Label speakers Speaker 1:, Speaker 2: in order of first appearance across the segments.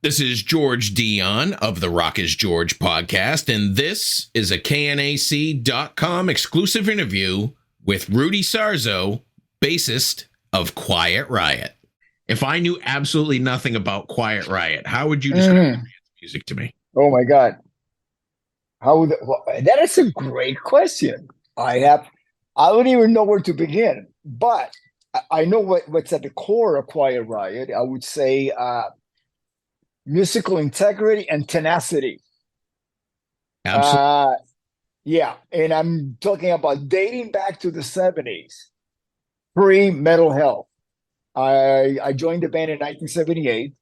Speaker 1: This is George Dionne of the Rock is George podcast, and this is a KNAC.com exclusive interview with Rudy Sarzo, bassist of Quiet Riot. If I knew absolutely nothing about Quiet Riot, how would you describe music to me?
Speaker 2: Oh my God. That is a great question. I don't even know where to begin, but I know what's at the core of Quiet Riot. I would say musical integrity and tenacity.
Speaker 1: Absolutely.
Speaker 2: Uh, yeah, and I'm talking about dating back to the 70s, pre-Mental Health. I joined the band in 1978,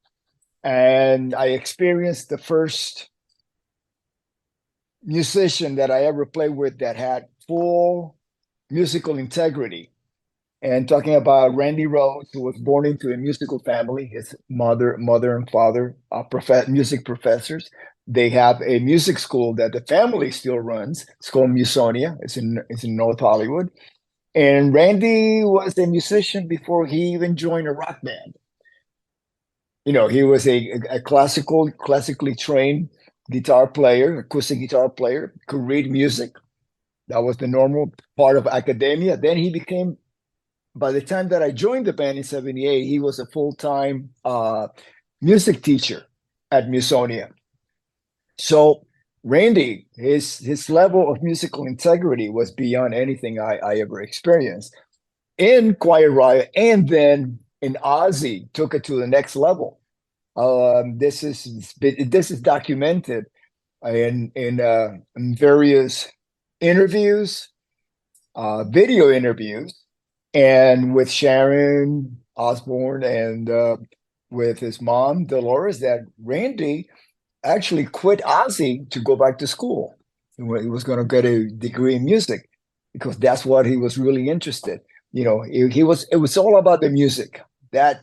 Speaker 2: and I experienced the first musician that I ever played with that had full musical integrity. And talking about Randy Rhoads, who was born into a musical family, his mother and father are music professors. They have a music school that the family still runs. It's called Musonia. It's in North Hollywood. And Randy was a musician before he even joined a rock band. You know, he was a classically trained guitar player, acoustic guitar player, could read music. That was the normal part of academia. Then he became, by the time that I joined the band in 78, he was a full-time music teacher at Musonia. So Randy, his level of musical integrity was beyond anything I ever experienced in Quiet Riot, and then in Ozzy took it to the next level. This is documented in various interviews, video interviews, and with Sharon Osbourne and with his mom Dolores, that Randy actually quit Ozzy to go back to school. He was going to get a degree in music because that's what he was really interested. You know, he was. It was all about the music. That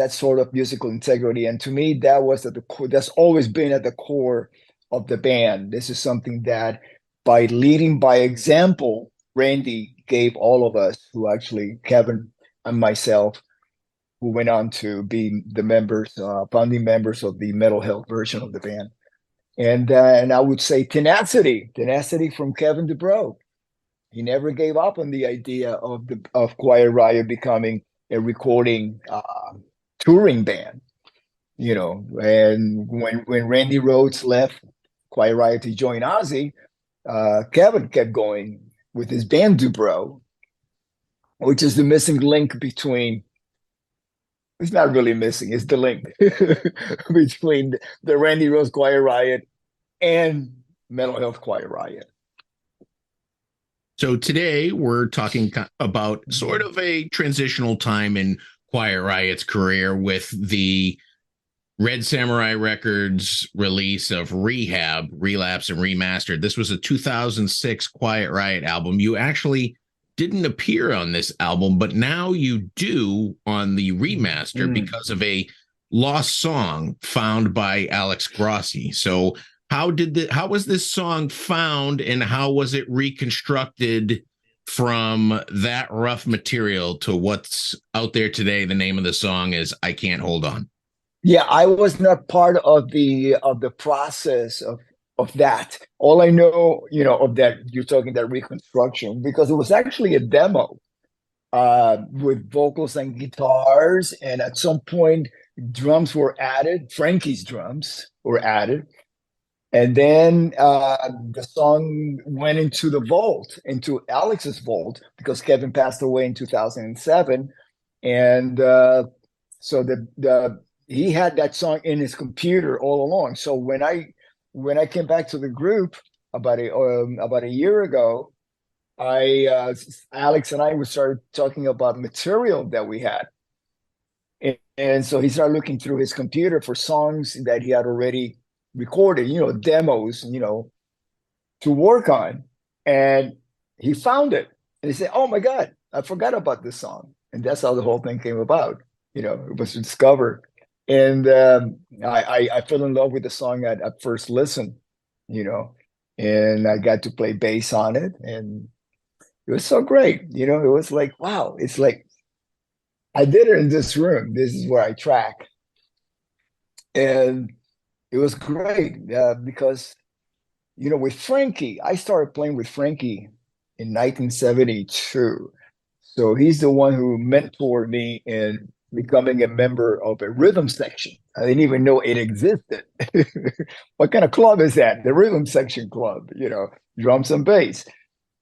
Speaker 2: sort of musical integrity, and to me, that was at the core. That's always been at the core of the band. This is something that, by leading by example, Randy gave all of us, who actually Kevin and myself, who went on to be the members, founding members of the mental health version of the band. And I would say tenacity from Kevin DuBrow. He never gave up on the idea of Quiet Riot becoming a recording touring band. You know, and when Randy Rhoads left Quiet Riot to join Ozzy, Kevin kept going with his band DuBrow, which is the missing link between. It's not really missing. It's the link between the Randy Rhoads Quiet Riot and Mental Health Quiet Riot.
Speaker 1: So today we're talking about sort of a transitional time in Quiet Riot's career with the Red Samurai Records release of Rehab, Relapsed and Remastered. This was a 2006 Quiet Riot album. You actually didn't appear on this album, but now you do on the remaster because of a lost song found by Alex Grossi. So how was this song found, and how was it reconstructed from that rough material to what's out there today? The name of the song is I Can't Hold On.
Speaker 2: Yeah, I was not part of the process of that. All I know, of that, you're talking that reconstruction, because it was actually a demo with vocals and guitars, and at some point drums were added. Frankie's drums were added, and then the song went into the vault, into Alex's vault, because Kevin passed away in 2007, and so the he had that song in his computer all along. So when I came back to the group about a year ago, Alex and I started talking about material that we had, and so he started looking through his computer for songs that he had already recorded, demos, to work on, and he found it, and he said, "Oh my God, I forgot about this song," and that's how the whole thing came about. It was discovered. And I fell in love with the song at first listen, and I got to play bass on it, and it was so great. It was like, wow, it's like I did it in this room. This is where I track. And it was great because, with Frankie, I started playing with Frankie in 1972. So he's the one who mentored me in becoming a member of a rhythm section. I didn't even know it existed. What kind of club is that? The rhythm section club, drums and bass.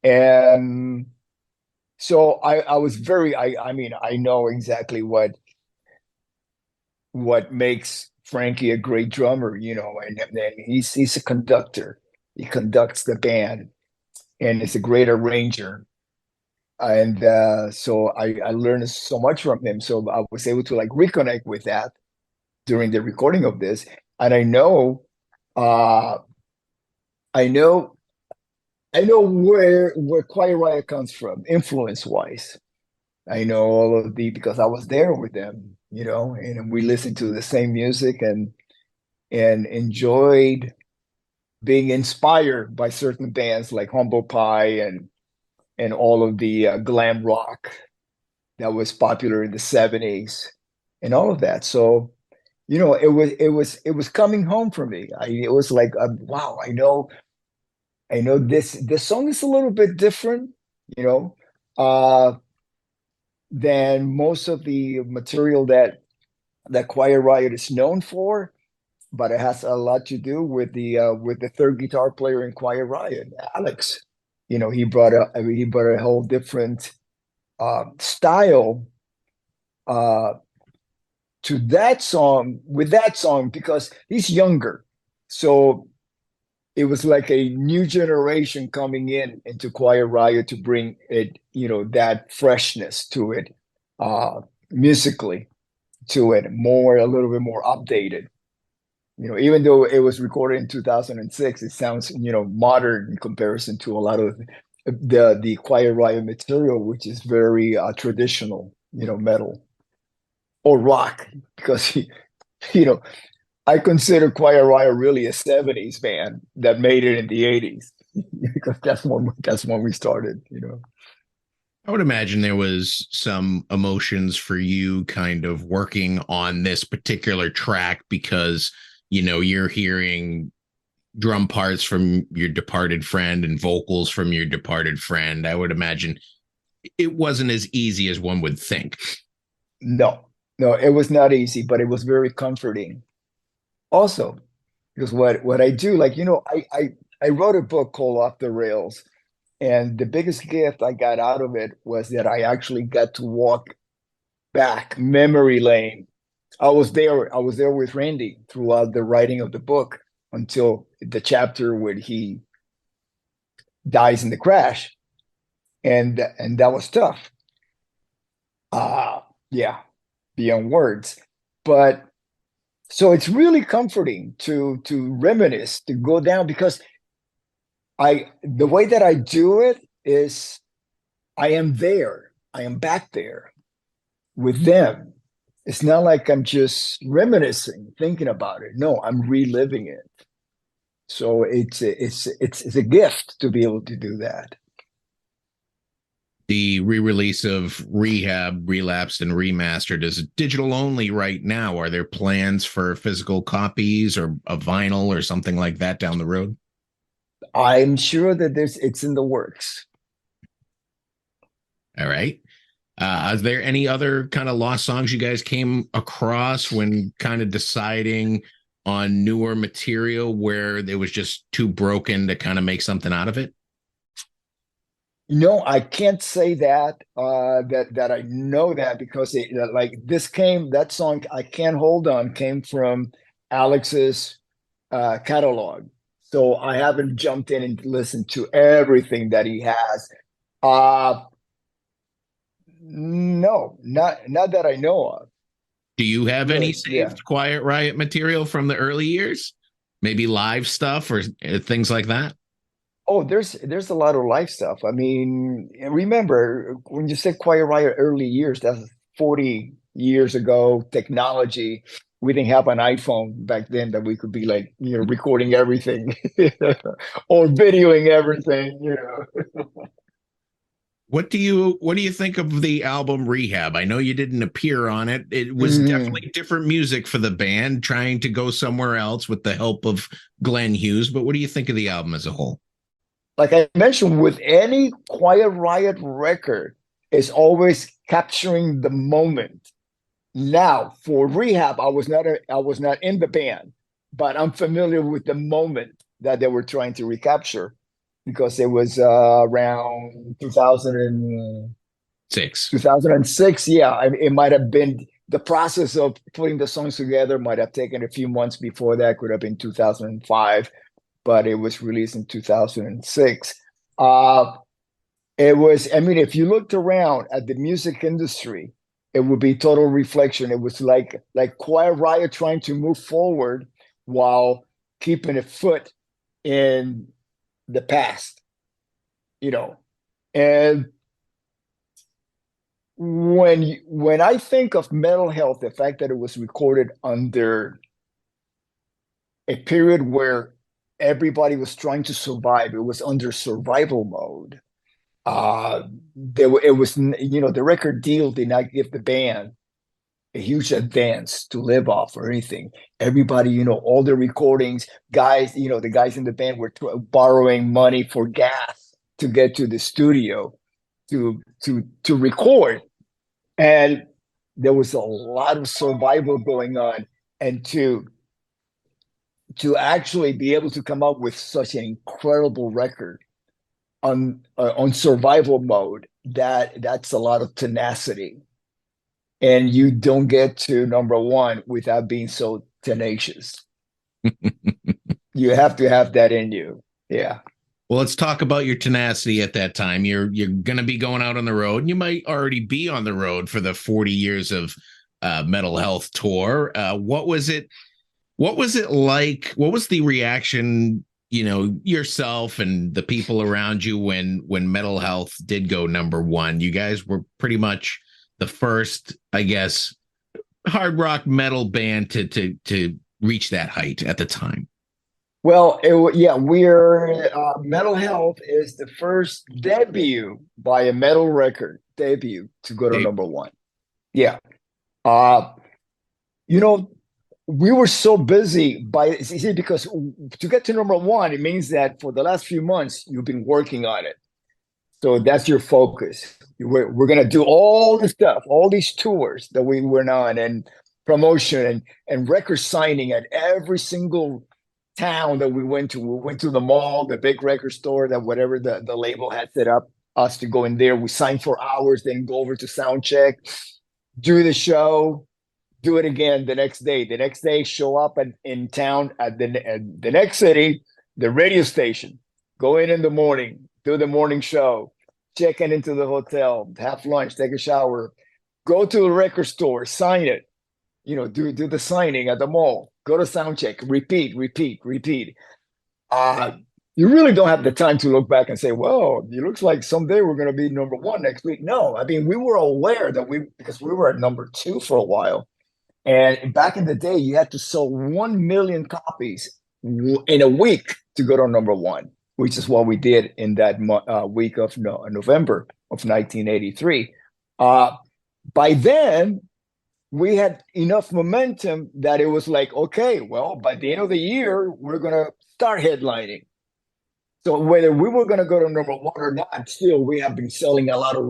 Speaker 2: And so I was I mean, I know exactly what makes Frankie a great drummer, and he's a conductor. He conducts the band and is a great arranger. And so I learned so much from him. So I was able to like reconnect with that during the recording of this. And uh, I know, I know where Quiet Riot comes from, influence wise. I know all of because I was there with them, and we listened to the same music and enjoyed being inspired by certain bands like Humble Pie and all of the glam rock that was popular in the 70s and all of that. So, it was coming home for me. It was like, wow, I know this song is a little bit different, you know, uh, than most of the material that Quiet Riot is known for, but it has a lot to do with the third guitar player in Quiet Riot, Alex. He brought a whole different style uh, to that song with that song because he's younger. So it was like a new generation coming into Quiet Riot to bring it, that freshness to it, musically to it, a little bit more updated. Even though it was recorded in 2006, it sounds, modern in comparison to a lot of the Quiet Riot material, which is very traditional, metal or rock, because you know, I consider Quiet Riot really a 70s band that made it in the 80s because that's when we started.
Speaker 1: I would imagine there was some emotions for you kind of working on this particular track because, you're hearing drum parts from your departed friend and vocals from your departed friend. I would imagine it wasn't as easy as one would think.
Speaker 2: No, no, it was not easy, but it was very comforting. Also, because what I do, like, I wrote a book called Off the Rails, and the biggest gift I got out of it was that I actually got to walk back memory lane. I was there with Randy throughout the writing of the book until the chapter where he dies in the crash, and that was tough. Yeah, beyond words. But so it's really comforting to reminisce, to go down, because the way that I do it is I am there. I am back there with them. It's not like I'm just reminiscing, thinking about it. No, I'm reliving it. So it's a gift to be able to do that.
Speaker 1: The re-release of Rehab, Relapsed and Remastered is digital only right now. Are there plans for physical copies or a vinyl or something like that down the road?
Speaker 2: I'm sure that it's in the works.
Speaker 1: All right. Is there any other kind of lost songs you guys came across when kind of deciding on newer material where it was just too broken to kind of make something out of it?
Speaker 2: No, I can't say that I know that because like that song I Can't Hold On came from Alex's catalog. So I haven't jumped in and listened to everything that he has. Uh no, not that I know of.
Speaker 1: Do you have any
Speaker 2: Really, yeah.
Speaker 1: saved Quiet Riot material from the early years? Maybe live stuff or things like that?
Speaker 2: Oh, there's a lot of life stuff. I mean, remember when you said Quiet Riot early years, that's 40 years ago, technology. We didn't have an iPhone back then that we could be like, recording everything or videoing everything.
Speaker 1: What do you think of the album Rehab? I know you didn't appear on it. It was
Speaker 2: Mhm.
Speaker 1: definitely different music for the band, trying to go somewhere else with the help of Glenn Hughes. But what do you think of the album as a whole?
Speaker 2: Like I mentioned, with any Quiet Riot record, it's always capturing the moment. Now, for Rehab, I was not in the band, but I'm familiar with the moment that they were trying to recapture because it was around
Speaker 1: 6.
Speaker 2: 2006. Yeah, it might have been the process of putting the songs together might have taken a few months before that, could have been 2005, but it was released in 2006. Uh, it was, I mean, if you looked around at the music industry, it would be total reflection. It was like Quiet Riot trying to move forward while keeping a foot in the past, you know. And when I think of mental health, the fact that it was recorded under a period where everybody was trying to survive, it was under survival mode. It was, the record deal did not give the band a huge advance to live off or anything. Everybody, all the recordings, guys, the guys in the band were borrowing money for gas to get to the studio to record, and there was a lot of survival going on, and to actually be able to come up with such an incredible record on survival mode, that's a lot of tenacity, and you don't get to number one without being so tenacious. You have to have that in you. Yeah.
Speaker 1: Well, let's talk about your tenacity at that time. You're going to be going out on the road, and you might already be on the road for the 40 years of Mental Health tour. What was it? What was it like? What was the reaction? Yourself and the people around you when Mental Health did go number one. You guys were pretty much the first, I guess, hard rock metal band to reach that height at the time.
Speaker 2: Well, yeah, Mental Health is the first debut by a metal record debut to go to
Speaker 1: They
Speaker 2: number one. Yeah. Uh, you know, we were so busy see, because to get to number one, it means that for the last few months, you've been working on it. So that's your focus. We're going to do all this stuff, all these tours that we went on, and promotion and record signing at every single town that we went to. We went to the mall, the big record store, that whatever the label had set up us to go in there. We signed for hours, then go over to sound check, do the show, do it again the next day. The next day, show up in town at the next city, the radio station, go in the morning, do the morning show, check into the hotel, have lunch, take a shower, go to the record store, sign it, do the signing at the mall, go to sound check, repeat, repeat, repeat. Uh, you really don't have the time to look back and say, well, it looks like someday we're going to be number one next week. No, I mean, we were aware that because we were at number two for a while. And back in the day, you had to sell 1 million copies in a week to go to number one, which is what we did in that week of November of 1983. By then, we had enough momentum that it was like, okay, well, by the end of the year, we're going to start headlining. So whether we were going to go to number one or not, still, we have been selling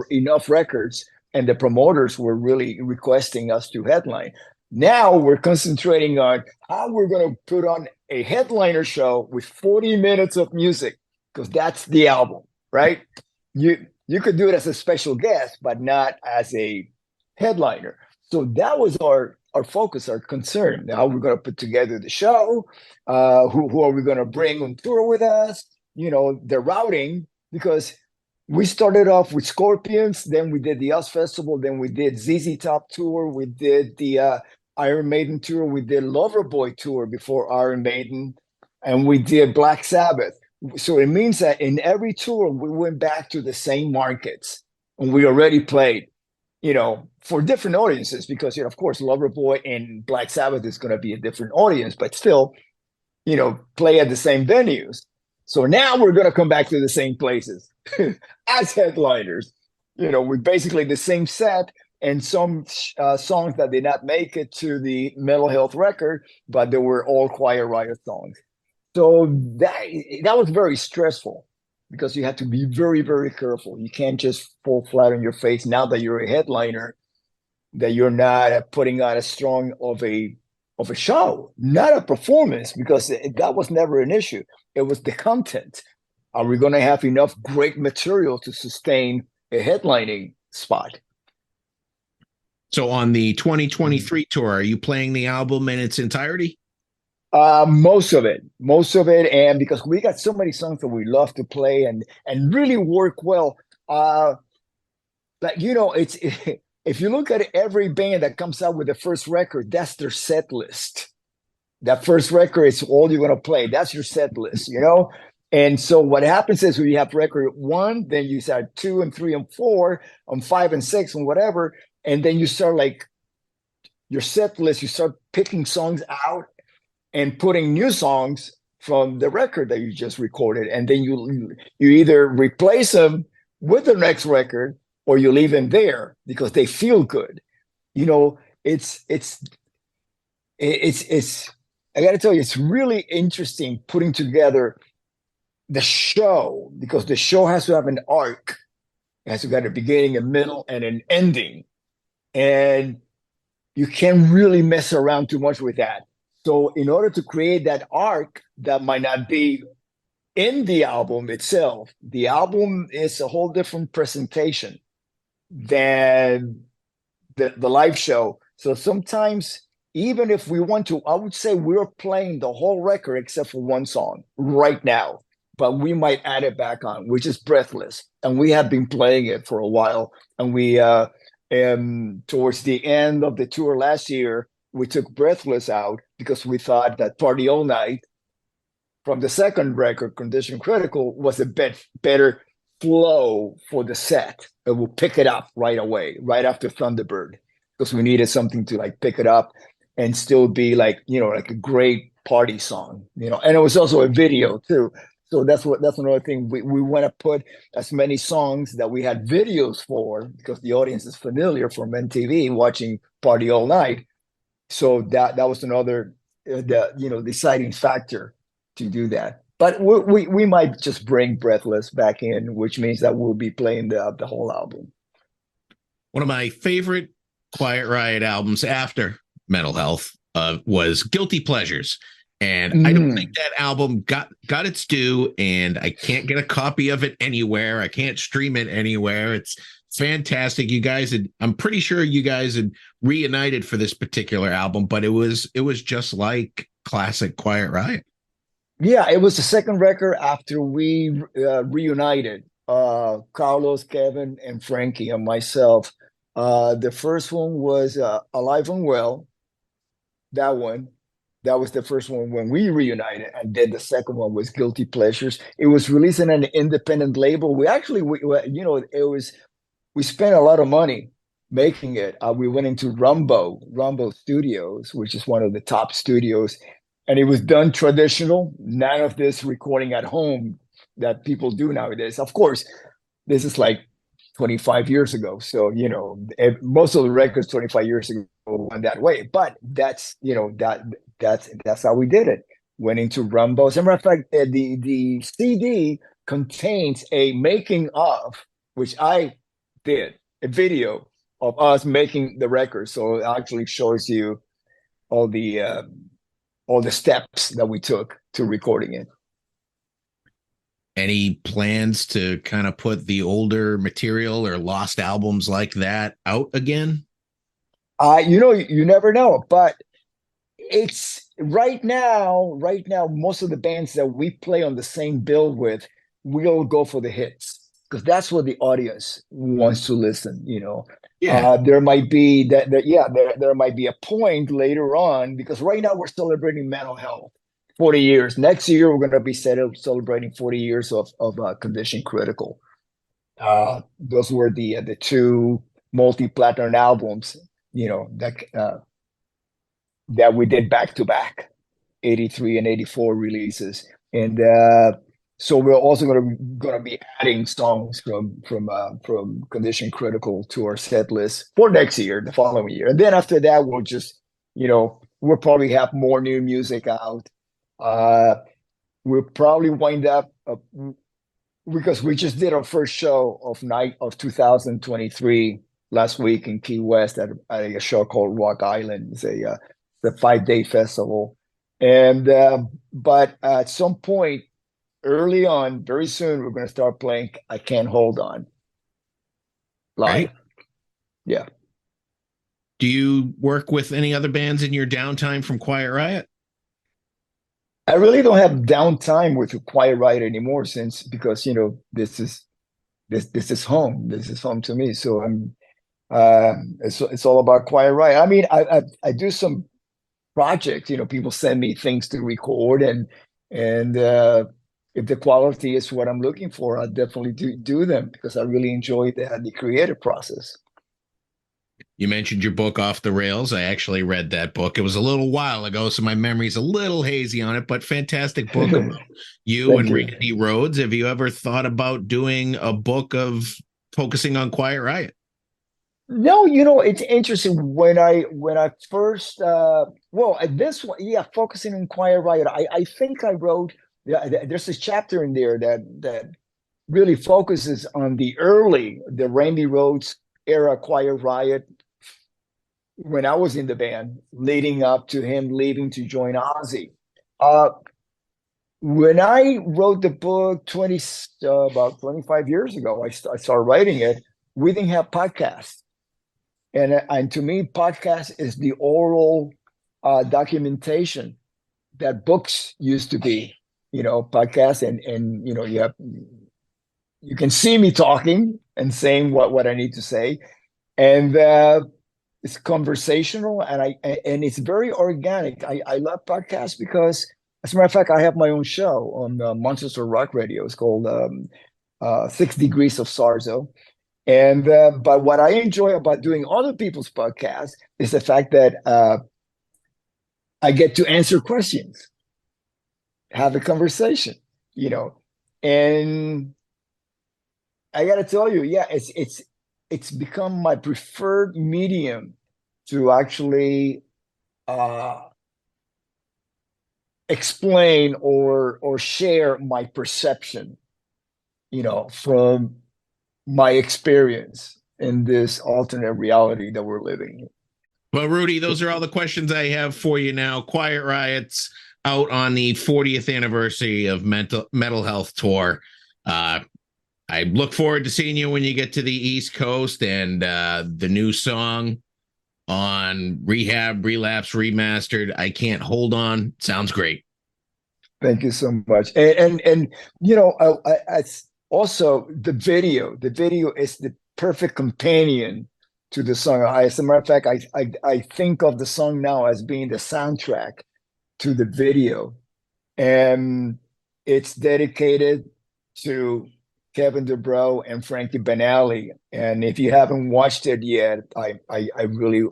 Speaker 2: enough records, and the promoters were really requesting us to headline. Now we're concentrating on how we're going to put on a headliner show with 40 minutes of music, because that's the album, right? You could do it as a special guest, but not as a headliner. So that was our focus, our concern. How we're going to put together the show, who are we going to bring on tour with us? The routing, because we started off with Scorpions, then we did the US Festival, then we did ZZ Top tour, we did the Iron Maiden tour, we did Loverboy tour before Iron Maiden, and we did Black Sabbath. So it means that in every tour, we went back to the same markets, and we already played, for different audiences, because, of course, Loverboy and Black Sabbath is going to be a different audience, but still, play at the same venues. So now we're going to come back to the same places as headliners. with basically the same set and some songs that did not make it to the mental health record, but they were all Quiet Riot songs. So that was very stressful because you had to be very, very careful. You can't just fall flat on your face now that you're a headliner, that you're not putting on a strong of a show, not a performance, because that was never an issue. It was the content. Are we going to have enough great material to sustain a headlining spot?
Speaker 1: So on the 2023 tour, are you playing the album in its entirety?
Speaker 2: Most of it, and because we got so many songs that we love to play and really work well. Like it's if you look at every band that comes out with the first record, that's their set list. That first record is all you're gonna play. That's your set list. And so what happens is when you have record one, then you start two and three and four, on five and six and whatever, and then you start like your set list. You start picking songs out and putting new songs from the record that you just recorded, and then you either replace them with the next record or you leave them there because they feel good. You know, it's I got to tell you, it's really interesting putting together the show because the show has to have an arc. It has to have a beginning, a middle, and an ending, and you can't really mess around too much with that. So in order to create that arc that might not be in the album itself, the album is a whole different presentation than the live show. So sometimes, even if we want to, I would say we're playing the whole record except for one song right now, but we might add it back on, which is Breathless. And we have been playing it for a while. And towards the end of the tour last year, we took Breathless out because we thought that Party All Night from the second record, Condition Critical, was a better flow for the set. It will pick it up right away, right after Thunderbird, because we needed something to like pick it up and still be like, like a great party song. And it was also a video too. So that's another thing. We want to put as many songs that we had videos for because the audience is familiar from MTV watching Party All Night. So that was another deciding factor to do that. But we might just bring Breathless back in, which means that we'll be playing the whole album.
Speaker 1: One of my favorite Quiet Riot albums after Mental Health was Guilty Pleasures. And I don't think that album got its due, and I can't get a copy of it anywhere. I can't stream it anywhere. It's fantastic. I'm pretty sure you guys had reunited for this particular album, but it was just like classic Quiet Riot.
Speaker 2: Yeah, it was the second record after we reunited. Carlos, Kevin, and Frankie and myself. The first one was Alive and Well. That one. That was the first one when we reunited, and then the second one was Guilty Pleasures. It was released in an independent label. It was we spent a lot of money making it. We went into Rumbo Studios, which is one of the top studios, and it was done traditional. None of this recording at home that people do nowadays. Of course, this is like 25 years ago. So, most of the records 25 years ago went that way. But that's how we did it. Went into Rumbo. As a matter of fact, the CD contains a making of, which I did, a video of us making the record. So it actually shows you all the steps that we took to recording it.
Speaker 1: Any plans to kind of put the older material or lost albums like that out again?
Speaker 2: You never know, but it's right now, most of the bands that we play on the same bill with, we'll go for the hits because that's what the audience wants to listen.
Speaker 1: Yeah.
Speaker 2: There might be there might be a point later on because right now we're celebrating mental health. 40 years. Next year, we're going to be celebrating 40 years of Condition Critical. Those were the two multi-platinum albums, that we did back to back, 83 and 84 releases. And So we're also gonna be adding songs from Condition Critical to our set list for next year, the following year, and then after that we'll just we'll probably have more new music out. Uh, we'll probably wind up because we just did our first show of night of 2023 last week in Key West at a show called Rock Island. It's a 5-day festival, and but at some point early on, very soon, we're going to start playing I Can't Hold On live.
Speaker 1: Right.
Speaker 2: Yeah.
Speaker 1: Do you work with any other bands in your downtime from Quiet Riot?
Speaker 2: I really don't have downtime with Quiet Riot anymore because this is home. This is home to me. So it's all about Quiet Riot. I mean, I do some projects. People send me things to record, and if the quality is what I'm looking for, I definitely do them because I really enjoy the creative process.
Speaker 1: You mentioned your book Off the Rails. I actually read that book. It was a little while ago, so my memory's a little hazy on it, but fantastic book about you
Speaker 2: Thank
Speaker 1: and
Speaker 2: you.
Speaker 1: Randy Rhoads. Have you ever thought about doing a book of focusing on Quiet Riot?
Speaker 2: No, it's interesting when I first this one, yeah, focusing on Quiet Riot. I think I wrote, yeah, there's this chapter in there that really focuses on the Randy Rhoads era Quiet Riot when I was in the band, leading up to him leaving to join Ozzy. Uh, when I wrote the book about 25 years ago, I started writing it. We didn't have podcasts. And to me, podcast is the oral documentation that books used to be. Podcast, and you can see me talking and saying what I need to say, and it's conversational, and it's very organic. I love podcasts because, as a matter of fact, I have my own show on Manchester Rock Radio. It's called 6 Degrees of Sarzo. And but what I enjoy about doing other people's podcasts is the fact that I get to answer questions, have a conversation, you know. And I got to tell you, yeah, it's become my preferred medium to actually uh, explain or share my perception, from my experience in this alternate reality that we're living in.
Speaker 1: Well, Rudy, those are all the questions I have for you now. Quiet Riot's out on the 40th anniversary of Mental Health Tour. I look forward to seeing you when you get to the East Coast, and the new song on Rehab, Relapsed Remastered, I Can't Hold On. Sounds great.
Speaker 2: Thank you so much. And also the video. The video is the perfect companion to the song. As a matter of fact, I think of the song now as being the soundtrack to the video, and it's dedicated to Kevin DuBrow and Frankie Banali. And if you haven't watched it yet, I really,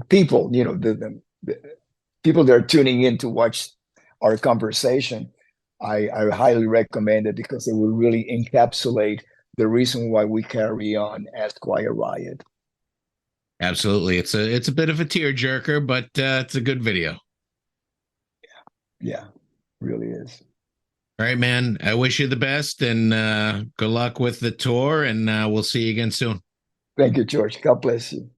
Speaker 2: people, the people that are tuning in to watch our conversation, I highly recommend it because it will really encapsulate the reason why we carry on as Quiet Riot.
Speaker 1: Absolutely. It's a bit of a tearjerker, but it's a good video.
Speaker 2: Yeah, really is.
Speaker 1: All right, man. I wish you the best, and good luck with the tour, and we'll see you again soon.
Speaker 2: Thank you, George. God bless you.